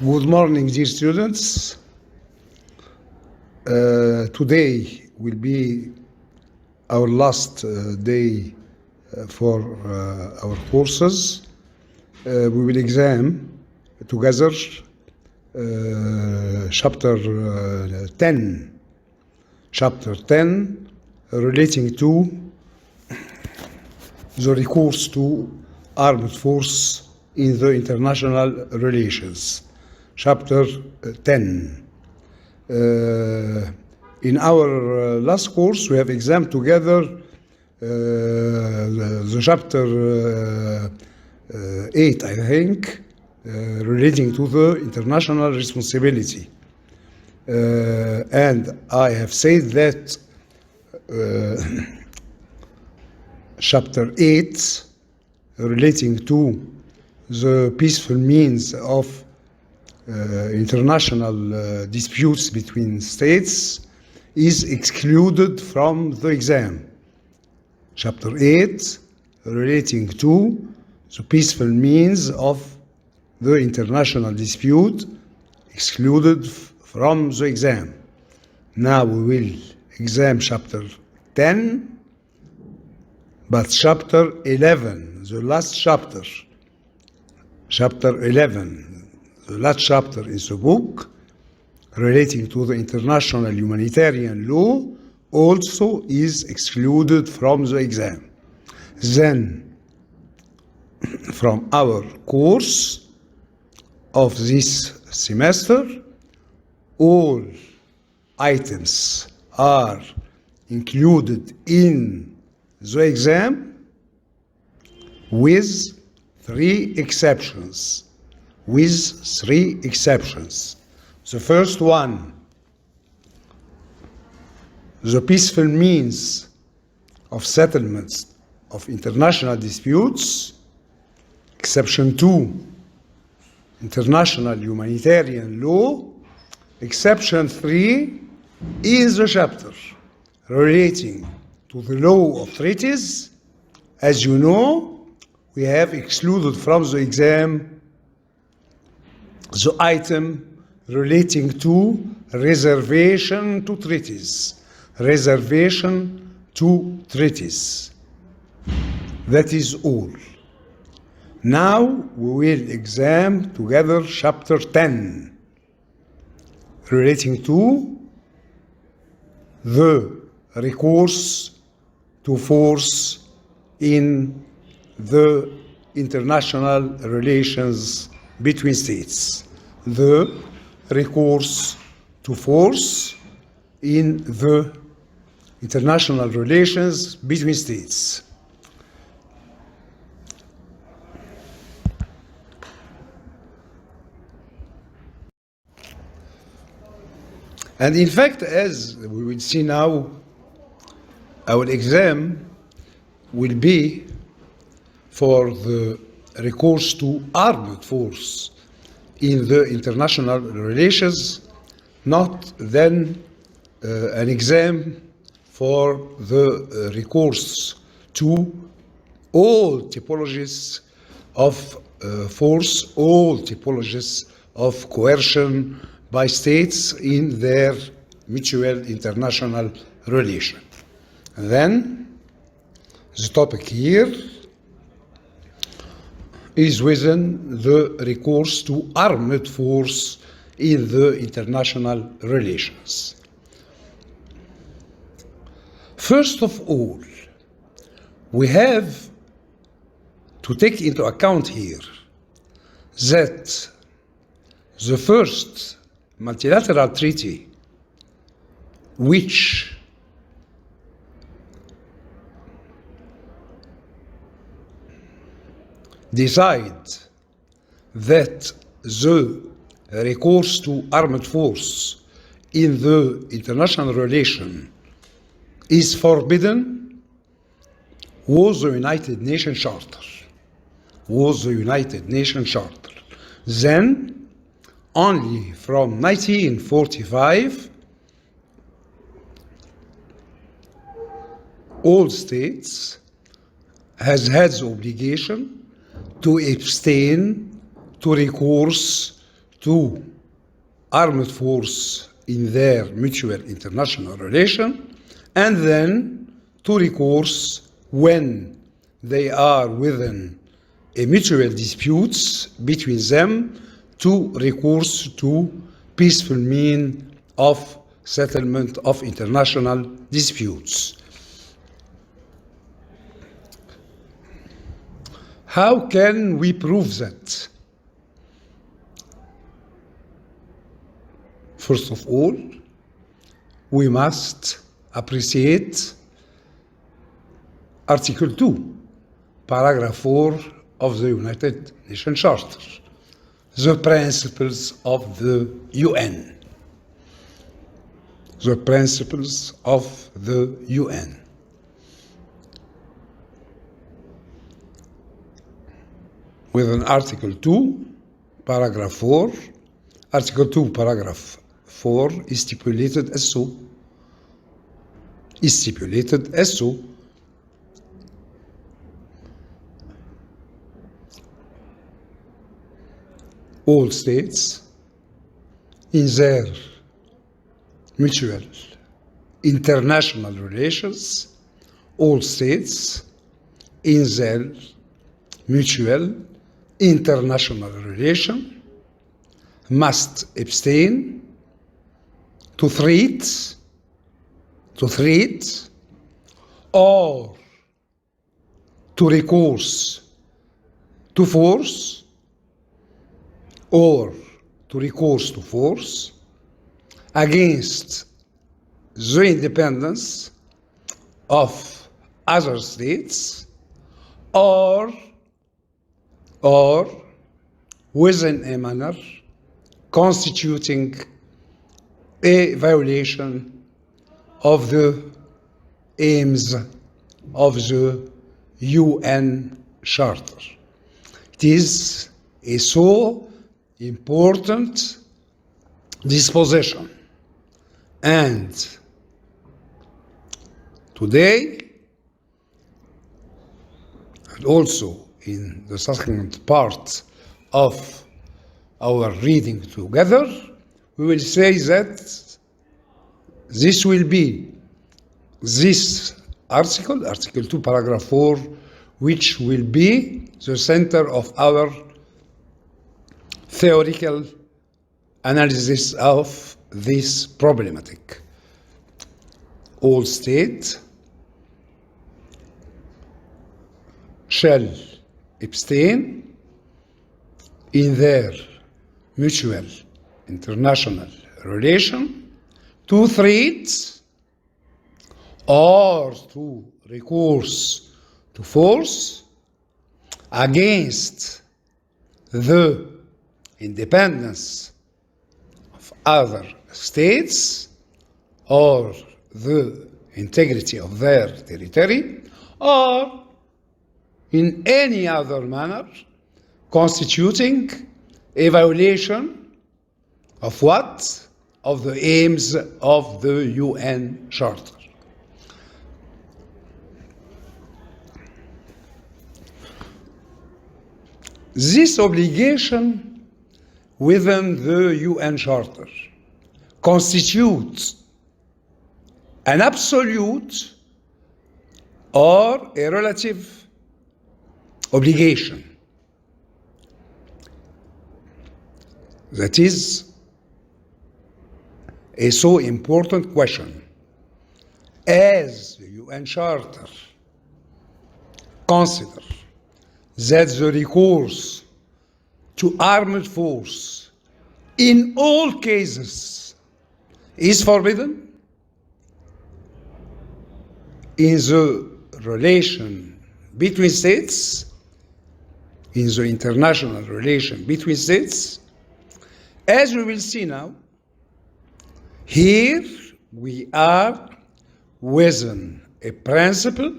Good morning, dear students. Today will be our last day for our courses. We will examine together chapter 10 relating to the recourse to armed force in the international relations. Chapter 10. In our last course, we have examined together the chapter 8, I think, relating to the international responsibility. And I have said that chapter 8, relating to the peaceful means of international disputes between states, is excluded from the exam. Chapter 8, relating to the peaceful means of the international dispute, excluded from the exam. Now we will examine chapter 10, but chapter 11, the last chapter, chapter 11, the last chapter in the book, relating to the international humanitarian law, also is excluded from the exam. Then, from our course of this semester, all items are included in the exam with three exceptions. The first one, the peaceful means of settlements of international disputes. Exception 2, international humanitarian law. Exception 3 is the chapter relating to the law of treaties. As you know, we have excluded from the exam the item relating to reservation to treaties. Reservation to treaties. That is all. Now we will examine together chapter 10, relating to the recourse to force in the international relations between states. The recourse to force in the international relations between states. And in fact, as we will see now, our exam will be for the recourse to armed force in the international relations, not then an exam for the recourse to all typologies of force, all typologies of coercion by states in their mutual international relation. And then the topic here is within the recourse to armed force in the international relations. First of all, we have to take into account here that the first multilateral treaty which decide that the recourse to armed force in the international relation is forbidden was the United Nations Charter. Then, only from 1945, all states has had the obligation to abstain to recourse to armed force in their mutual international relation, and then to recourse when they are within a mutual disputes between them to recourse to peaceful means of settlement of international disputes. How can we prove that? First of all, we must appreciate Article 2, Paragraph 4 of the United Nations Charter, the principles of the UN. The principles of the UN. Within Article 2, Paragraph 4, Article 2, Paragraph 4 is stipulated as so. All states in their mutual international relations, all states in their mutual international relation must abstain to threat or to recourse to force or to recourse to force against the independence of other states or within a manner constituting a violation of the aims of the UN Charter. It is a so important disposition. And today, and also in the second part of our reading together, we will say that this will be this article, Article 2, Paragraph 4, which will be the center of our theoretical analysis of this problematic. All states shall abstain in their mutual international relation to threat or to recourse to force against the independence of other states or the integrity of their territory or in any other manner constituting a violation of what? Of the aims of the UN Charter. This obligation within the UN Charter constitutes an absolute or a relative obligation. That is a so important question, as the UN Charter considers that the recourse to armed force in all cases is forbidden in the relation between states, in the international relation between states. As we will see now, here we are within a principle,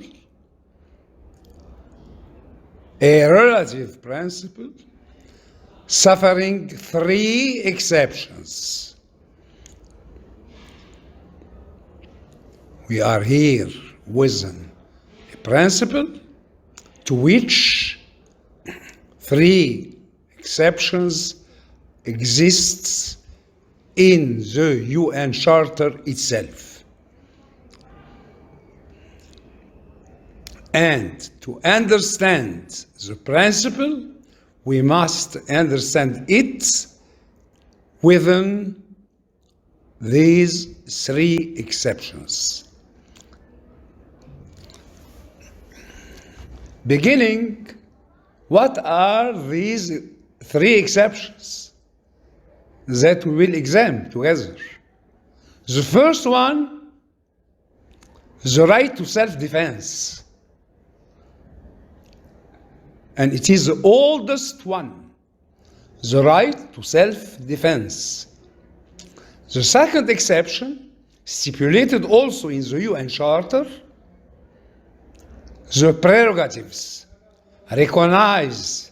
a relative principle, suffering three exceptions. We are here within a principle to which three exceptions exists in the UN Charter itself. And to understand the principle, we must understand it within these three exceptions. Beginning, what are these three exceptions that we will examine together? The first one, the right to self-defense. And it is the oldest one, the right to self-defense. The second exception, stipulated also in the UN Charter, the prerogatives recognized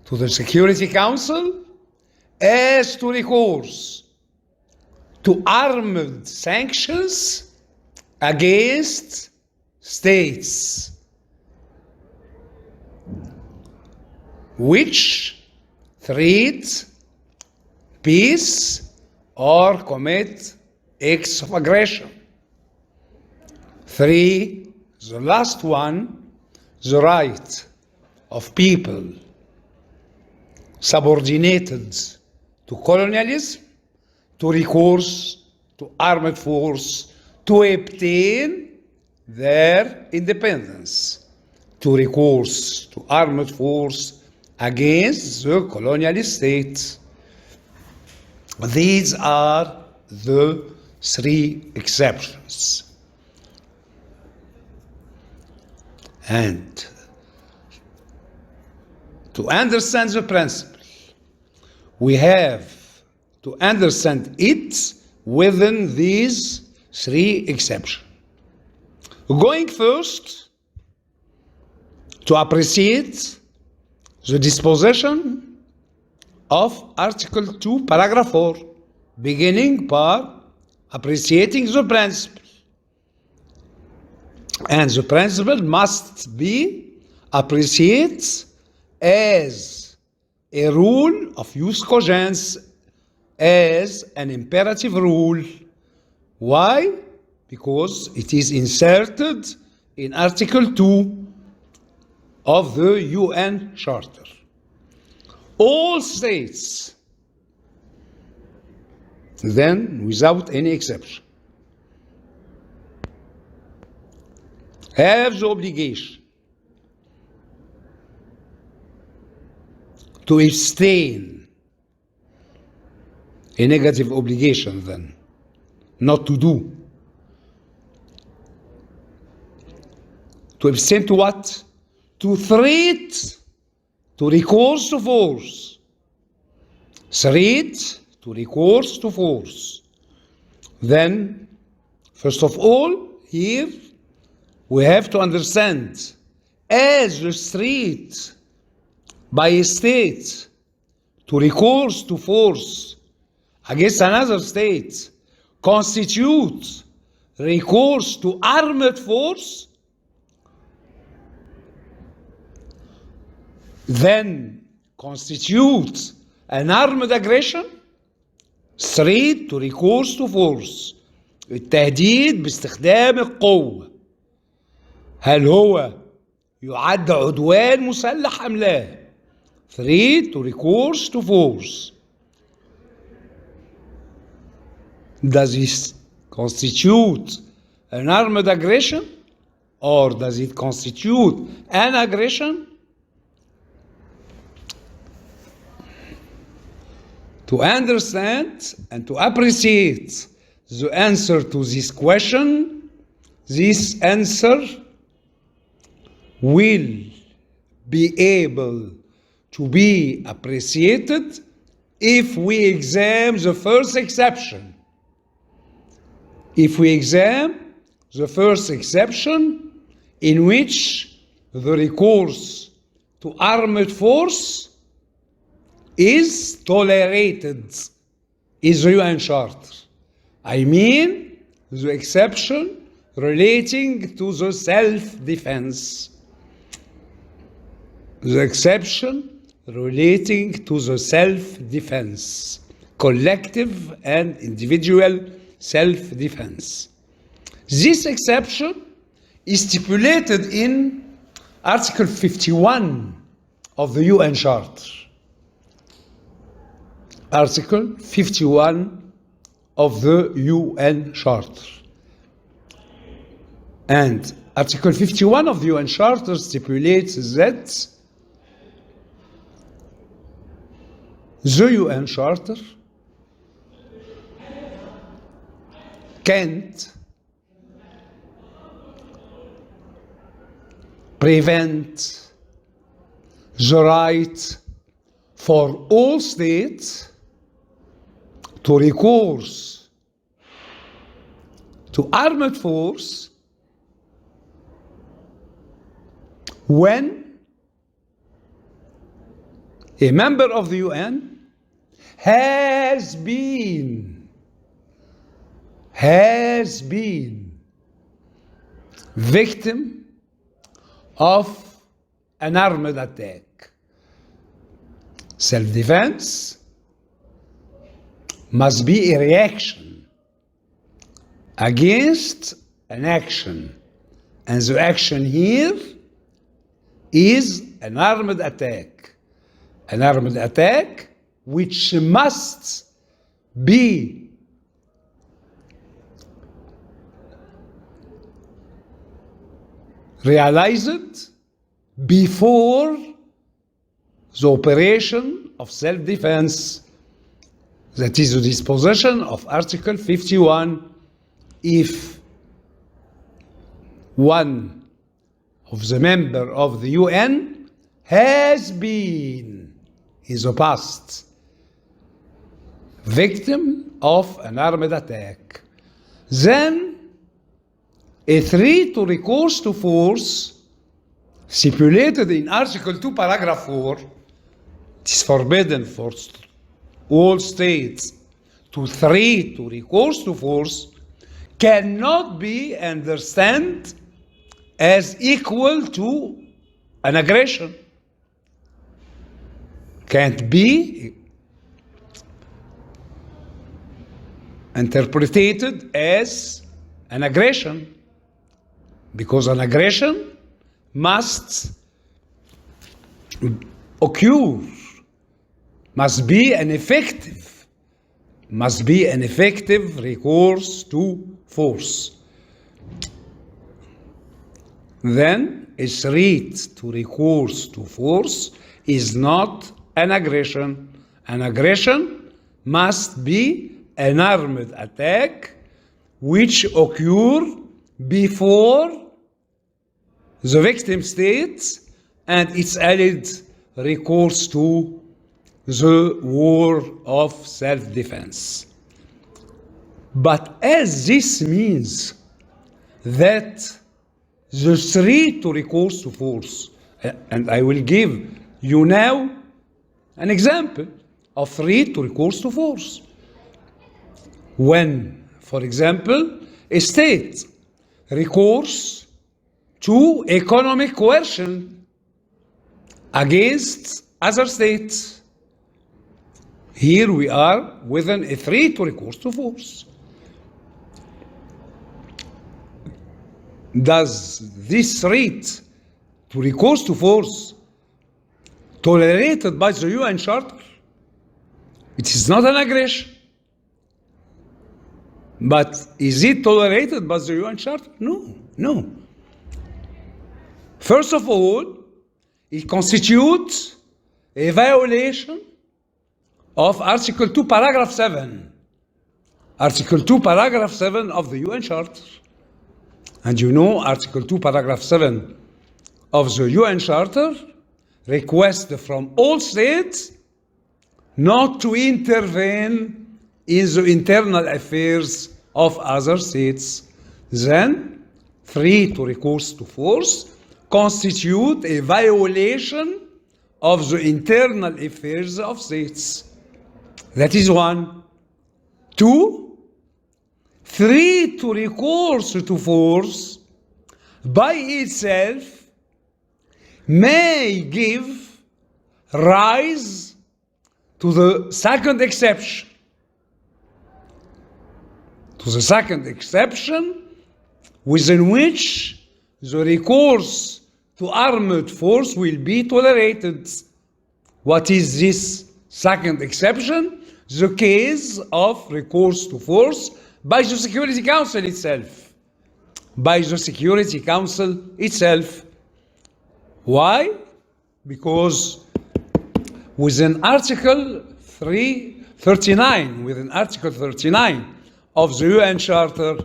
to the Security Council as to recourse to armed sanctions against states which threat peace or commit acts of aggression. 3, the last one, the right of people subordinated to colonialism to recourse to armed force to obtain their independence, to recourse to armed force against the colonialist state. These are the three exceptions. And to understand the principle, we have to understand it within these three exceptions. Going first to appreciate the disposition of Article 2, Paragraph 4, beginning by appreciating the principle. And the principle must be appreciated as a rule of jus cogens, as an imperative rule. Why? Because it is inserted in Article 2 of the UN Charter. All states, then, without any exception, have the obligation to abstain, a negative obligation then, not to do. To abstain to what? To threat, to recourse to force. Threat, to recourse to force. Then, first of all, here, we have to understand, as the threat by a state to recourse to force against another state constitutes recourse to armed force, then constitutes an armed aggression, threat to recourse to force. التهديد باستخدام القوة، هل هو يعد عدوان مسلح أم لا؟ Threat to recourse to force. Does it constitute an armed aggression, or does it constitute an aggression? To understand and to appreciate the answer to this question, this answer will be able to be appreciated if we examine the first exception. If we examine the first exception, in which the recourse to armed force is tolerated in the UN Charter. I mean the exception relating to the self-defense. The exception relating to the self-defense, collective and individual self-defense. This exception is stipulated in Article 51 of the UN Charter. Article 51 of the UN Charter. And Article 51 of the UN Charter stipulates that the UN Charter can't prevent the right for all states to recourse to armed force when a member of the UN has been victim of an armed attack. Self-defense must be a reaction against an action, and the action here is an armed attack. An armed attack which must be realized before the operation of self-defense. That is the disposition of Article 51. If one of the members of the UN has been in the past victim of an armed attack, then a threat to recourse to force stipulated in Article 2, Paragraph 4, it is forbidden for all states to threat to recourse to force, cannot be understood as equal to an aggression. Can't be interpreted as an aggression, because an aggression must occur, must be an effective recourse to force. Then a threat to recourse to force is not an aggression. An aggression must be an armed attack which occur before the victim state and its allied recourse to the war of self-defense. But as this means that the threat to recourse to force, and I will give you now an example of threat to recourse to force. When, for example, a state recourse to economic coercion against other states, here we are within a threat to recourse to force. Does this threat to recourse to force tolerated by the UN Charter? It is not an aggression. But is it tolerated by the UN Charter? No, no. First of all, it constitutes a violation of Article 2, Paragraph 7. Article 2, Paragraph 7 of the UN Charter. And you know, Article 2, Paragraph 7 of the UN Charter requests from all states not to intervene in the internal affairs of other states. Then, threat to recourse to force constitute a violation of the internal affairs of states. That is one. Two, threat to recourse to force by itself may give rise to the second exception. To the second exception, within which the recourse to armed force will be tolerated. What is this second exception? The case of recourse to force by the Security Council itself. By the Security Council itself. Why? Because within Article 39, within Article 39 of the UN Charter,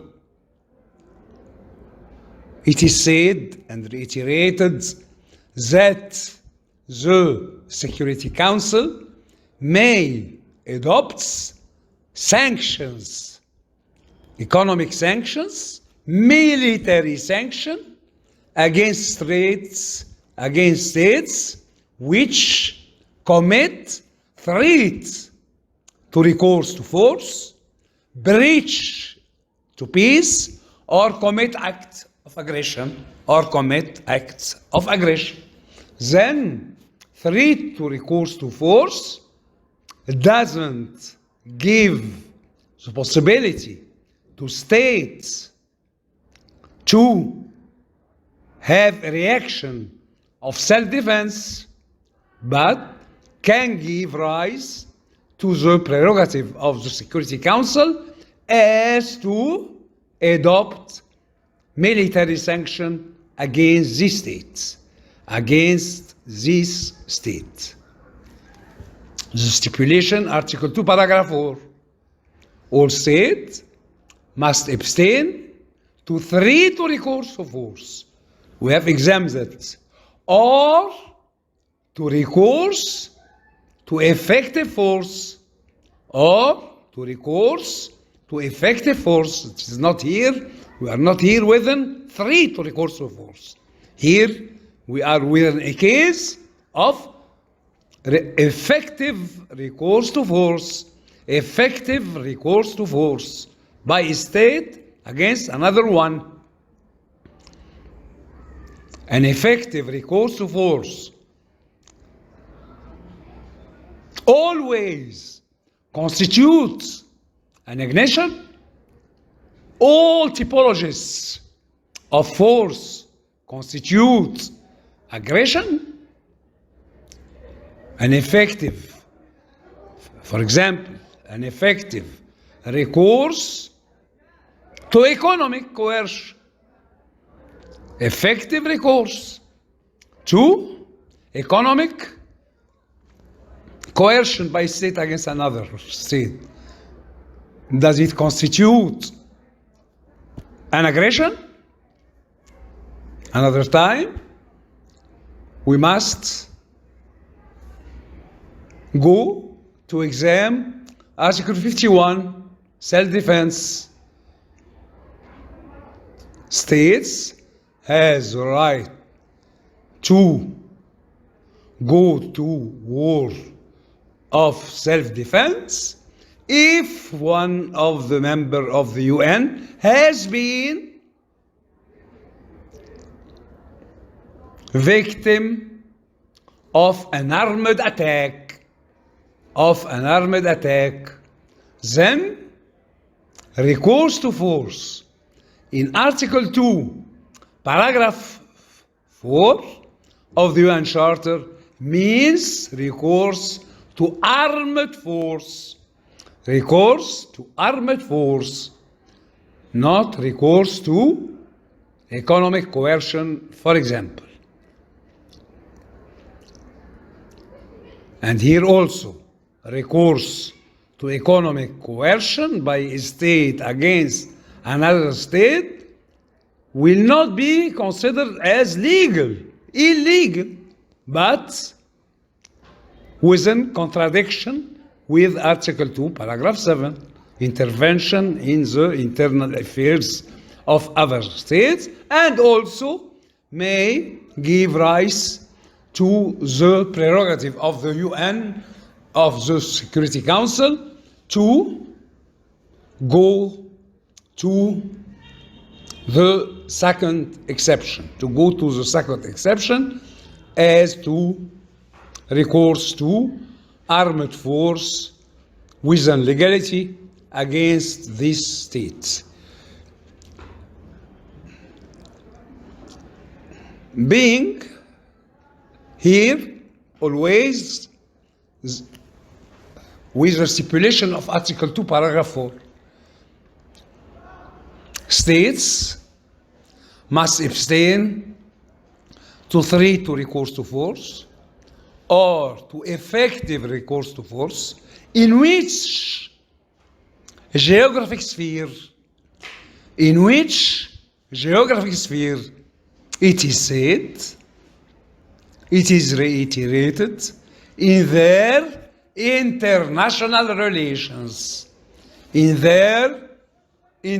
it is said and reiterated that the Security Council may adopt sanctions, economic sanctions, military sanction against states which commit threat to recourse to force, breach to peace, or commit acts of aggression, Then threat to recourse to force doesn't give the possibility to states to have a reaction of self-defense, but can give rise to the prerogative of the Security Council as to adopt military sanction against these states, The stipulation, Article 2, Paragraph 4. All states must abstain to threat to recourse to force. We have examined that. Or to recourse to effective force. It is not here. We are not here within threat to recourse to force. Here we are within a case of effective recourse to force by a state against another one. An effective recourse to force always constitutes an aggression. All typologies of force constitute aggression. An effective recourse to economic coercion. Effective recourse to economic coercion by state against another state. Does it constitute an aggression? Another time, we must go to examine Article 51, self-defense. States has the right to go to war of self-defense if one of the members of the UN has been victim of an armed attack, then recourse to force in Article 2, Paragraph 4 of the UN Charter means recourse to armed force. Not recourse to economic coercion, for example. And here also, recourse to economic coercion by a state against another state will not be considered as illegal, but within contradiction with Article 2, Paragraph 7, intervention in the internal affairs of other states, and also may give rise to the prerogative of the UN, of the Security Council, to go to the second exception, as to recourse to armed force within legality against this state. Being here always with the stipulation of Article 2, Paragraph 4. States must abstain to threat to recourse to force or to effective recourse to force in which geographic sphere it is said, it is reiterated in their international relations, then in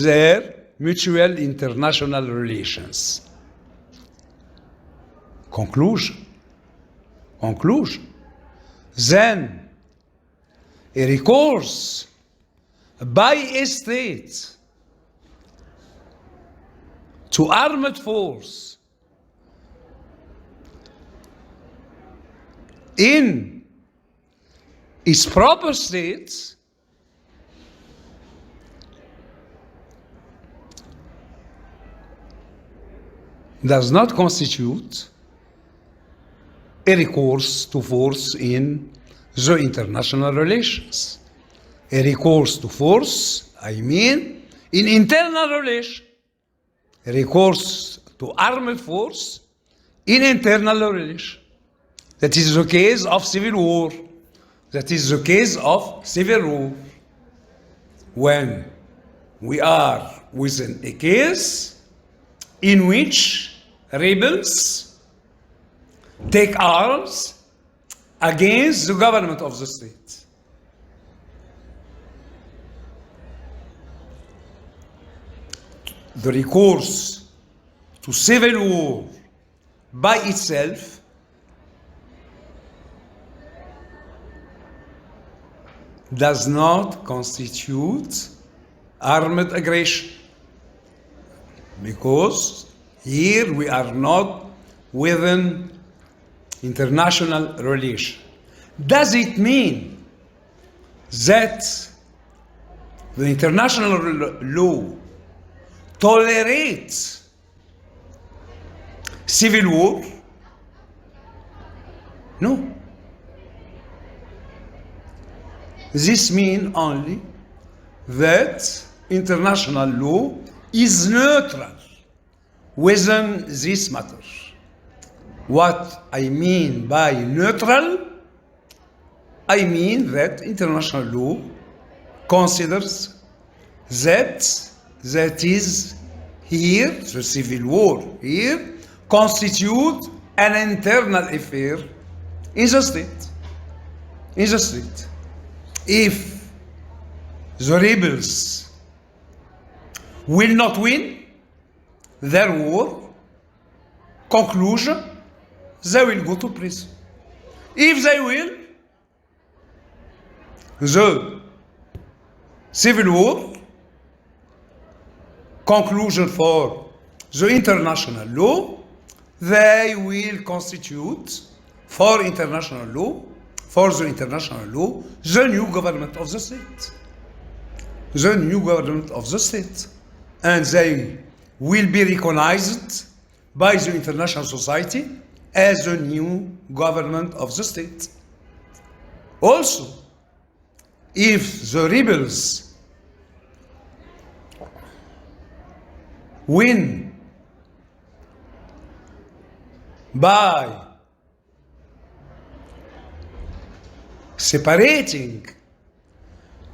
their mutual international relations. Conclusion. Then a recourse by a state to armed force in its proper state does not constitute a recourse to force in the international relations. A recourse to force, I mean, in internal relation. A recourse to armed force in internal relation. That is the case of civil war. When we are within a case in which rebels take arms against the government of the state. The recourse to civil war by itself does not constitute armed aggression, because here we are not within international relation. Does it mean that the international law tolerates civil war? No. This means only that international law is neutral within this matter. What I mean by neutral, I mean that international law considers that is here, the civil war here, constitute an internal affair in the state. If the rebels will not win their war, conclusion, they will go to prison. If they will, the civil war, conclusion for the international law, they will constitute for the international law, the new government of the state. And they will be recognized by the international society as the new government of the state. Also, if the rebels win by separating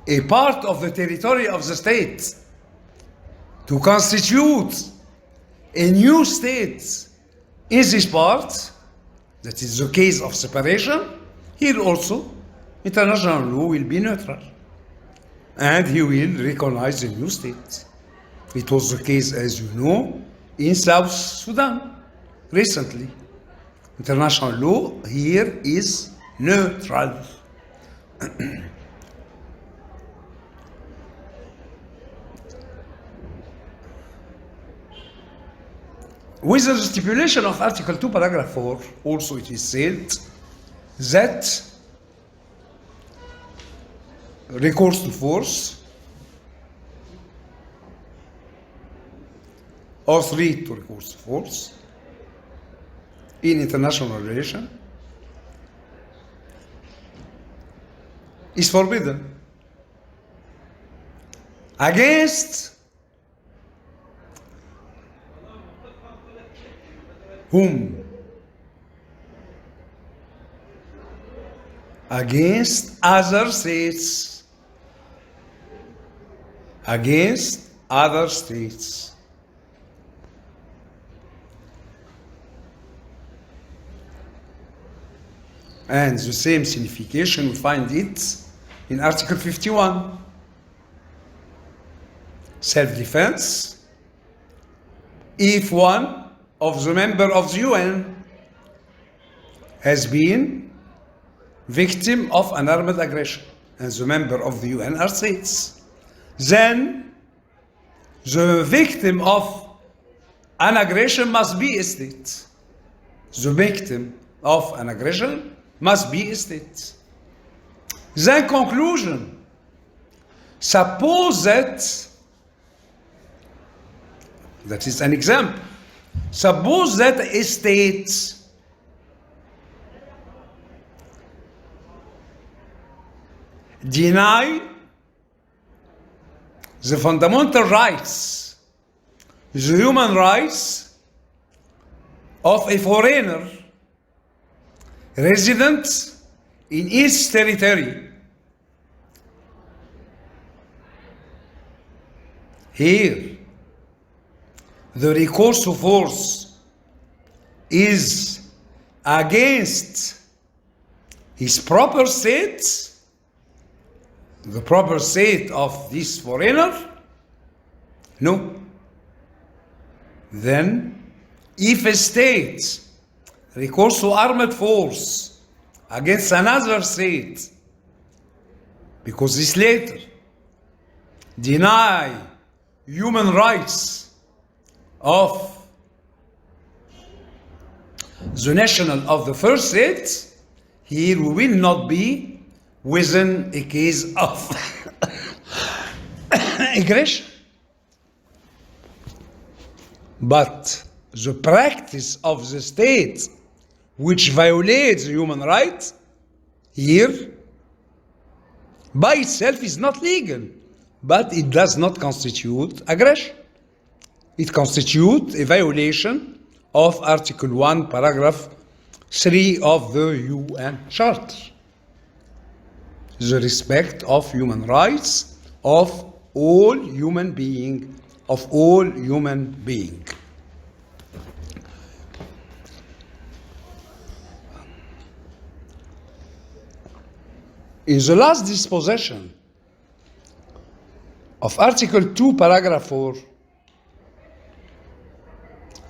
a part of the territory of the state to constitute a new state in this part, that is the case of separation, here also international law will be neutral and he will recognize the new state. It was the case, as you know, in South Sudan recently. International law here is neutral. with the stipulation of Article 2, Paragraph 4, also it is said that recourse to force or threat to recourse to force in international relation is forbidden against whom? Against other states. Against other states. And the same signification we find it in Article 51. Self-defense. If one of the members of the UN has been victim of an armed aggression, and the members of the UN are states, then the victim of an aggression must be a state. The victim of an aggression must be a state. Then conclusion. Suppose that is an example. Suppose that a state deny the fundamental rights, the human rights of a foreigner resident in its territory. Here, the recourse to force is against his proper state, the proper state of this foreigner? No. Then, if a state recourse to armed force against another state, because this later deny human rights of the national of the first state, here we will not be within a case of aggression. But the practice of the state which violates human rights here by itself is not legal, but it does not constitute aggression. It constitutes a violation of Article 1, Paragraph 3 of the UN Charter. The respect of human rights of all human beings, In the last disposition of Article 2, Paragraph 4,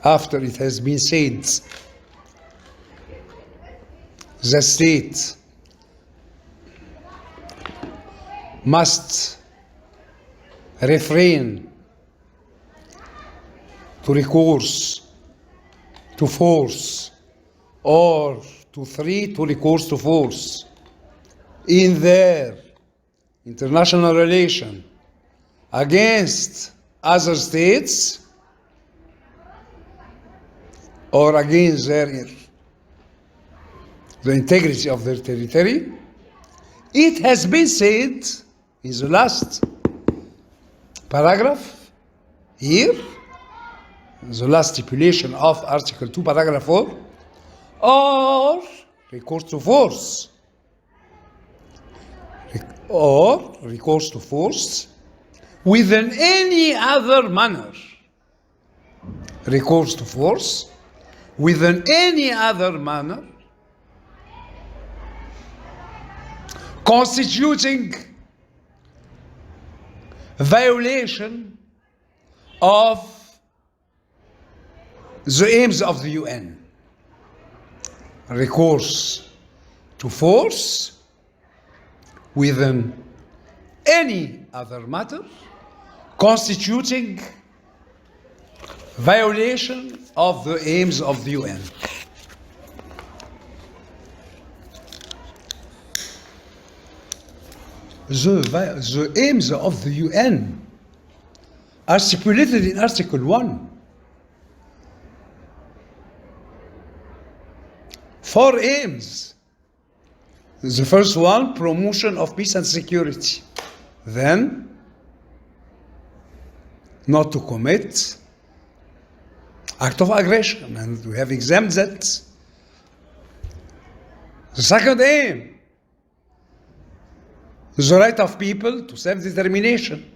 after it has been said the state must refrain to recourse to force or to threat to recourse to force in their international relation against other states or against the integrity of their territory. It has been said in the last paragraph here, the last stipulation of Article 2, Paragraph 4, or recourse to force, or recourse to force within any other manner. Recourse to force within any other manner constituting violation of the aims of the UN. Recourse to force within any other matter constituting violation of the aims of the UN. The aims of the UN are stipulated in Article 1. 4 aims. The first one, promotion of peace and security. Then, not to commit act of aggression, and we have examined that. The second aim, the right of people to self-determination.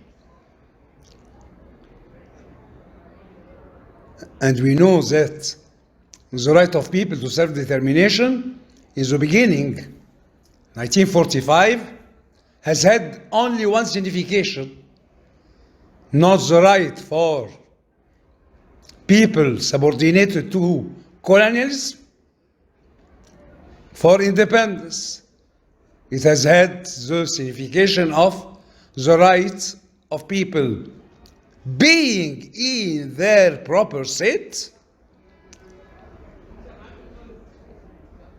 And we know that the right of people to self-determination in the beginning, 1945, has had only one signification, not the right for people subordinated to colonialism for independence. It has had the signification of the right of people being in their proper state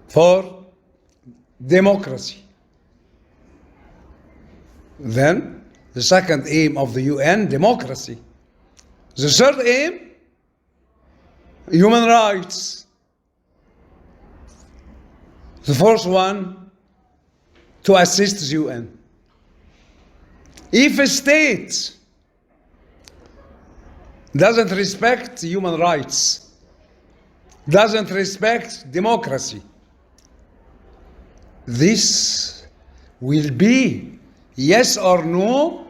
for democracy. Then, the second aim of the UN, democracy. The third aim, human rights. The fourth one, to assist the UN. If a state doesn't respect human rights, doesn't respect democracy, this will be, yes or no,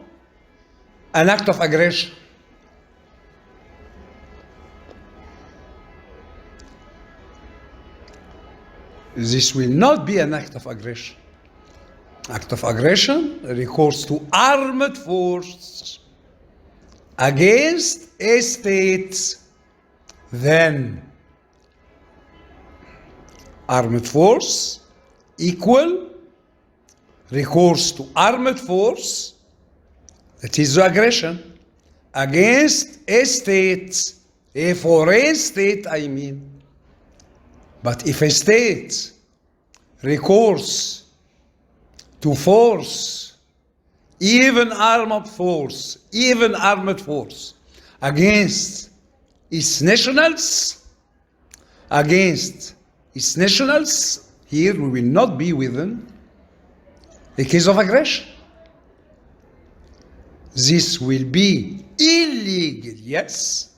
an act of aggression. This will not be an act of aggression. Act of aggression recourse to armed force against a state. Then armed force equal recourse to armed force, that is the aggression, against a state, a foreign state, I mean. But if a state recourse to force, even armed force, against its nationals, here we will not be within a case of aggression. This will be illegal, yes,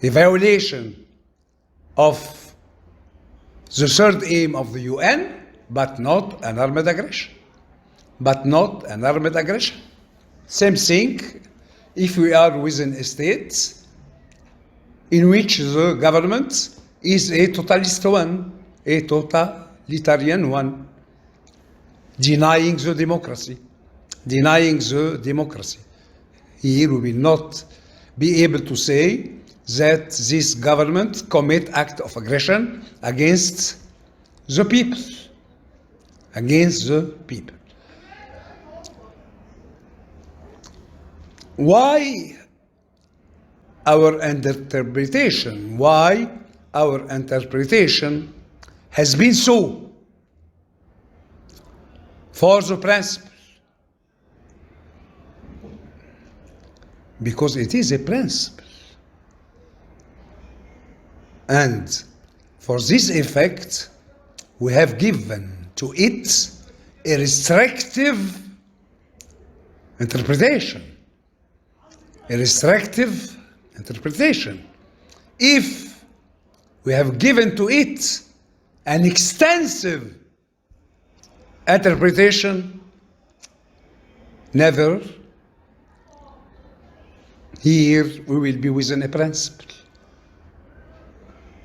a violation of the third aim of the UN, but not an armed aggression. Same thing if we are within a state in which the government is a totalitarian one, denying the democracy. Here we will not be able to say that this government commit act of aggression against the people. Why our interpretation has been so for the principle? Because it is a principle. And for this effect, we have given to it a restrictive interpretation. If we have given to it an extensive interpretation, never here we will be within a principle.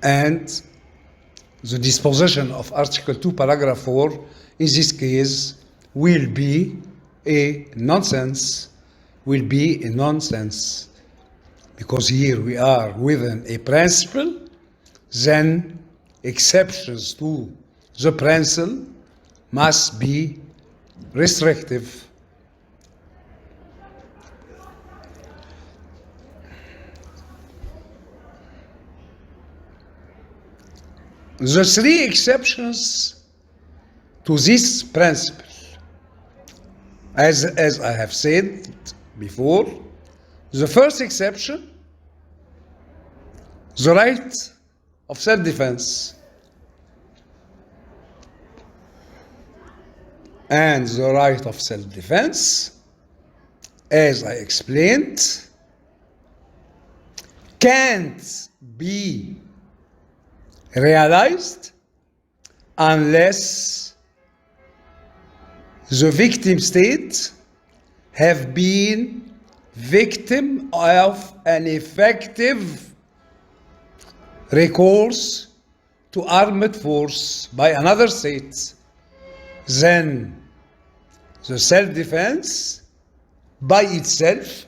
And the disposition of Article 2, Paragraph 4, in this case, will be a nonsense. Because here we are within a principle, then exceptions to the principle must be restrictive. the three exceptions to this principle, as I have said before, the first exception, the right of self-defense, and the right of self-defense, as I explained, can't be realized unless the victim state have been victim of an effective recourse to armed force by another state. Then the self-defense by itself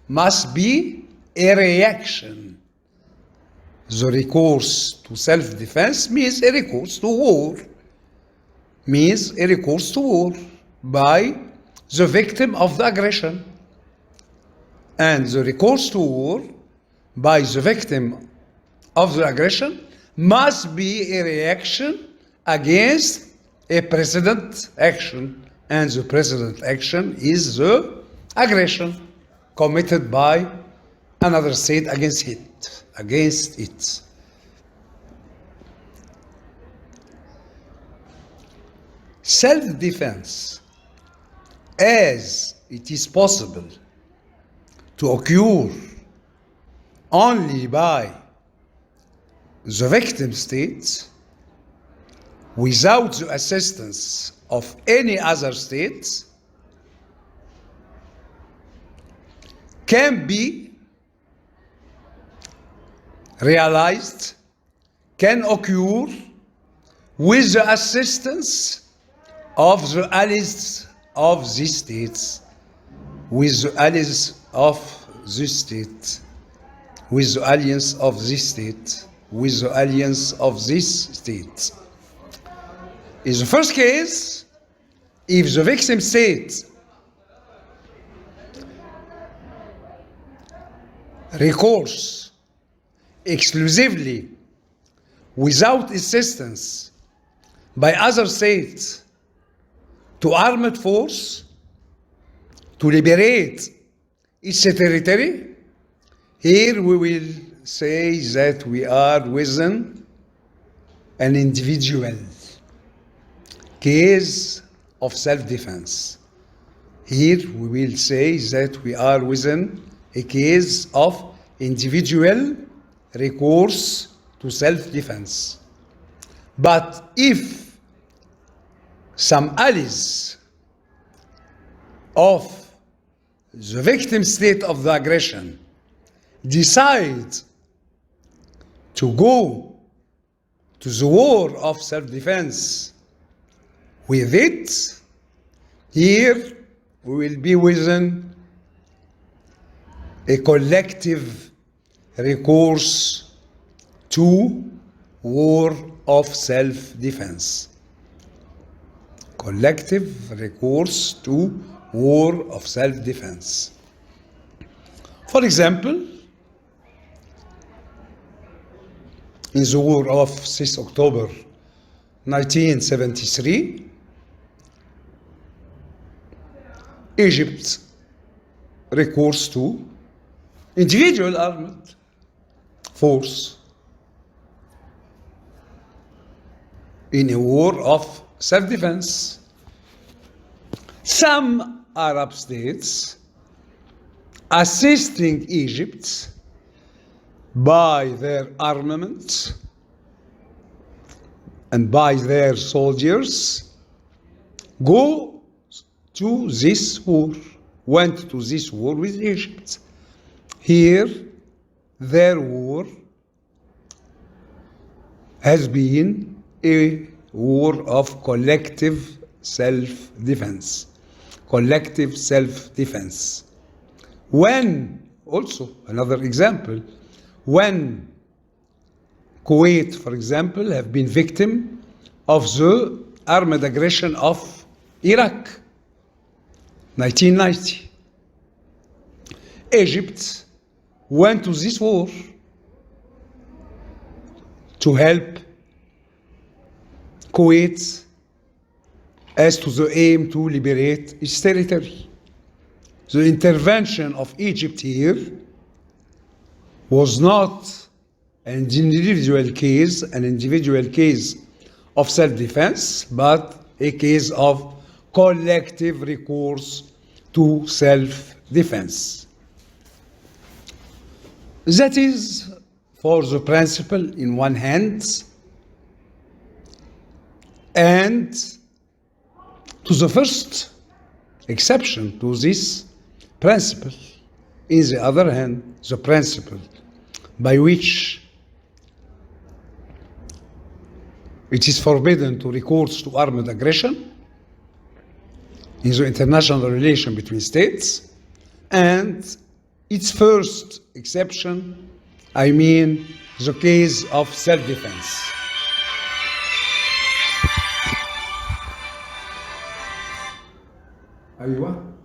must be a reaction. The recourse to self-defense means a recourse to war, by the victim of the aggression. And the recourse to war by the victim of the aggression must be a reaction against a precedent action. And the precedent action is the aggression committed by another state against it. Self-defense, as it is possible to occur only by the victim state without the assistance of any other state, can be realized, can occur with the assistance of the allies of these states, with the alliance of this state, with the alliance of this state, with the alliance of this state. In the first case, if the victim state recourse exclusively without assistance by other states to armed force to liberate its territory, here we will say that we are within an individual case of self-defense. Here we will say that we are within a case of individual recourse to self-defense. But if some allies of the victim state of the aggression decide to go to the war of self-defense with it, here we will be within a collective recourse to war of self-defense. Collective recourse to war of self-defense. For example, in the war of 6 October 1973, Egypt recourse to individual armed force in a war of self-defense. Some Arab states assisting Egypt by their armament and by their soldiers go to this war, went to this war with Egypt. Here, their war has been a war of collective self-defense. Collective self-defense. When, also another example, when Kuwait, for example, have been victim of the armed aggression of Iraq, 1990. Egypt went to this war to help Kuwait as to the aim to liberate its territory. The intervention of Egypt here was not an individual case of self-defense, but a case of collective recourse to self-defense. That is for the principle in one hand, and to the first exception to this principle, in the other hand, the principle by which it is forbidden to recourse to armed aggression in the international relation between states, and its first exception, I mean the case of self-defense. أيوة.